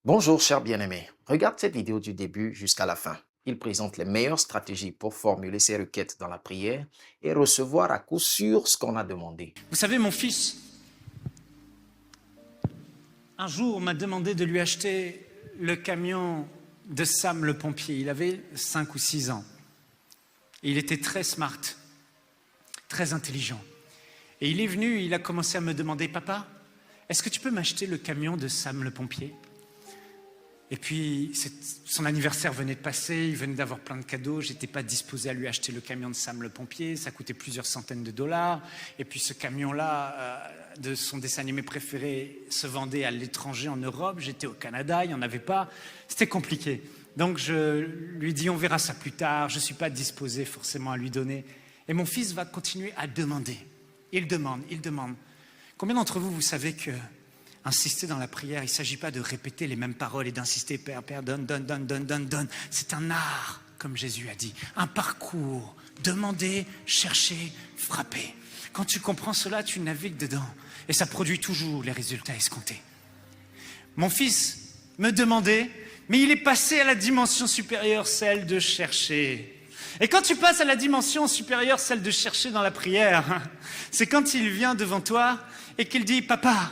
Bonjour chers bien-aimés, regarde cette vidéo du début jusqu'à la fin. Il présente les meilleures stratégies pour formuler ses requêtes dans la prière et recevoir à coup sûr ce qu'on a demandé. Vous savez, mon fils, un jour, m'a demandé de lui acheter le camion de Sam le pompier. Il avait 5 ou 6 ans. Et il était très smart, très intelligent. Et il est venu, il a commencé à me demander, « Papa, est-ce que tu peux m'acheter le camion de Sam le pompier ?» Et puis, son anniversaire venait de passer, il venait d'avoir plein de cadeaux, je n'étais pas disposé à lui acheter le camion de Sam le pompier, ça coûtait plusieurs centaines de dollars. Et puis ce camion-là, de son dessin animé préféré, se vendait à l'étranger en Europe, j'étais au Canada, il n'y en avait pas, c'était compliqué. Donc je lui dis, on verra ça plus tard, je ne suis pas disposé forcément à lui donner. Et mon fils va continuer à demander. Il demande. Combien d'entre vous, vous savez que insister dans la prière, il ne s'agit pas de répéter les mêmes paroles et d'insister, Père, Père, donne. C'est un art, comme Jésus a dit, un parcours, demander, chercher, frapper. Quand tu comprends cela, tu navigues dedans et ça produit toujours les résultats escomptés. Mon fils me demandait, mais il est passé à la dimension supérieure, celle de chercher. Et quand tu passes à la dimension supérieure, celle de chercher dans la prière, c'est quand il vient devant toi et qu'il dit, Papa,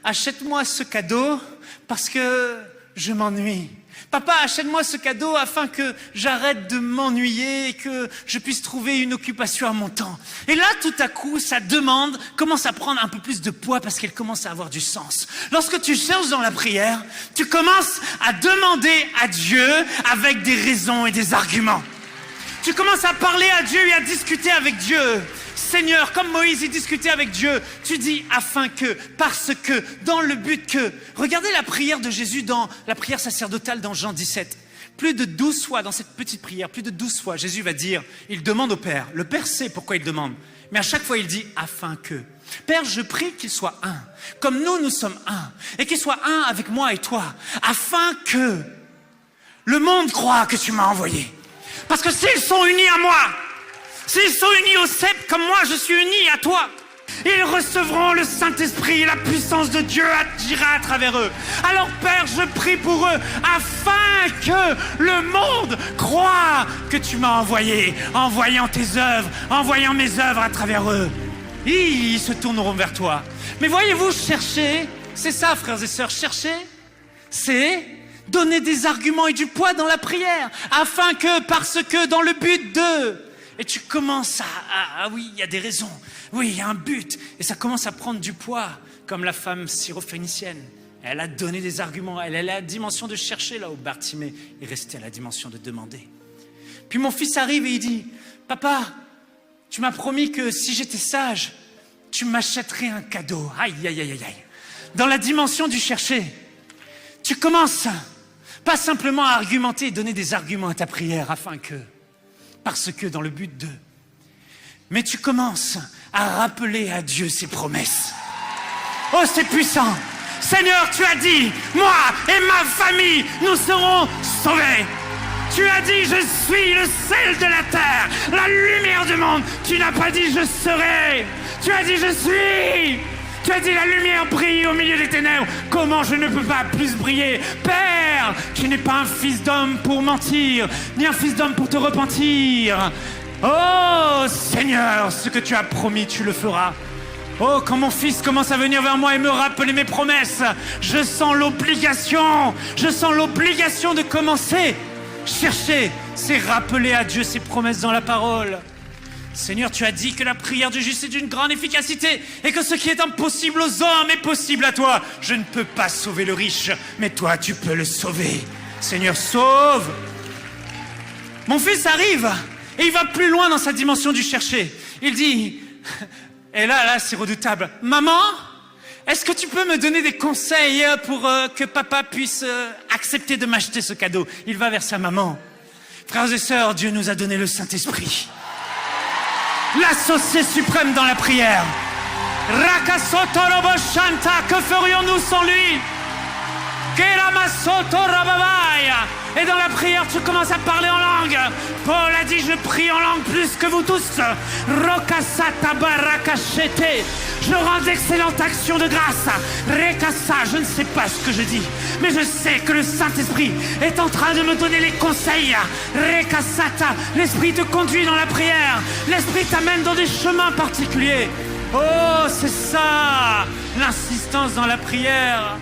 achète-moi ce cadeau parce que je m'ennuie. Papa, achète-moi ce cadeau afin que j'arrête de m'ennuyer et que je puisse trouver une occupation à mon temps. Et là, tout à coup, sa demande commence à prendre un peu plus de poids parce qu'elle commence à avoir du sens. Lorsque tu cherches dans la prière, tu commences à demander à Dieu avec des raisons et des arguments. Tu commences à parler à Dieu et à discuter avec Dieu. Seigneur, comme Moïse, il discutait avec Dieu. Tu dis afin que, parce que, dans le but que. Regardez la prière de Jésus dans la prière sacerdotale dans Jean 17. Plus de 12 fois dans cette petite prière, plus de 12 fois, Jésus va dire, il demande au Père. Le Père sait pourquoi il demande. Mais à chaque fois, il dit afin que. Père, je prie qu'il soit un. Comme nous sommes un. Et qu'il soit un avec moi et toi. Afin que le monde croit que tu m'as envoyé. Parce que s'ils sont unis à moi, s'ils sont unis au cep comme moi je suis uni à toi, ils recevront le Saint-Esprit et la puissance de Dieu agira à travers eux. Alors Père, je prie pour eux afin que le monde croie que tu m'as envoyé, en voyant tes œuvres, en voyant mes œuvres à travers eux. Ils se tourneront vers toi. Mais voyez-vous, chercher, c'est ça frères et sœurs, chercher, c'est donner des arguments et du poids dans la prière, afin que, parce que, dans le but de... Et tu commences oui, il y a des raisons, oui, il y a un but, et ça commence à prendre du poids, comme la femme syrophénicienne. Elle a donné des arguments, elle est à la dimension de chercher, là où Bartimée est resté à la dimension de demander. Puis mon fils arrive et il dit, Papa, tu m'as promis que si j'étais sage, tu m'achèterais un cadeau. Aïe. Dans la dimension du chercher, tu commences pas simplement à argumenter et donner des arguments à ta prière afin que, parce que dans le but de, mais tu commences à rappeler à Dieu ses promesses. Oh, c'est puissant. Seigneur, tu as dit, moi et ma famille, nous serons sauvés. Tu as dit, je suis le sel de la terre, la lumière du monde. Tu n'as pas dit, je serai. Tu as dit, je suis. Tu as dit, la lumière brille au milieu des ténèbres. Comment je ne peux pas plus briller? Père, tu n'es pas un fils d'homme pour mentir, ni un fils d'homme pour te repentir. Oh Seigneur, ce que tu as promis, tu le feras. Oh, quand mon fils commence à venir vers moi et me rappeler mes promesses, je sens l'obligation de commencer. Chercher, c'est rappeler à Dieu ses promesses dans la parole. Seigneur, tu as dit que la prière du juste est d'une grande efficacité et que ce qui est impossible aux hommes est possible à toi. Je ne peux pas sauver le riche, mais toi, tu peux le sauver. Seigneur, sauve. Mon fils arrive et il va plus loin dans sa dimension du chercher. Il dit, et là, c'est redoutable. Maman, est-ce que tu peux me donner des conseils pour que papa puisse accepter de m'acheter ce cadeau? Il va vers sa maman. Frères et sœurs, Dieu nous a donné le Saint-Esprit. L'associé suprême dans la prière. Que ferions-nous sans lui? Et dans la prière, tu commences à parler en langue. Paul a dit, je prie en langue plus que vous tous. Je rends d'excellentes actions de grâce. Rekasa, je ne sais pas ce que je dis, mais je sais que le Saint-Esprit est en train de me donner les conseils. Rekasata, l'Esprit te conduit dans la prière. L'Esprit t'amène dans des chemins particuliers. Oh, c'est ça, l'insistance dans la prière.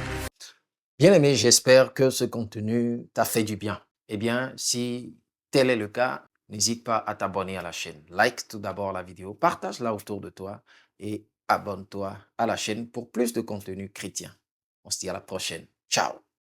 Bien-aimé, j'espère que ce contenu t'a fait du bien. Eh bien, si tel est le cas, n'hésite pas à t'abonner à la chaîne. Like tout d'abord la vidéo, partage-la autour de toi et abonne-toi à la chaîne pour plus de contenu chrétien. On se dit à la prochaine. Ciao!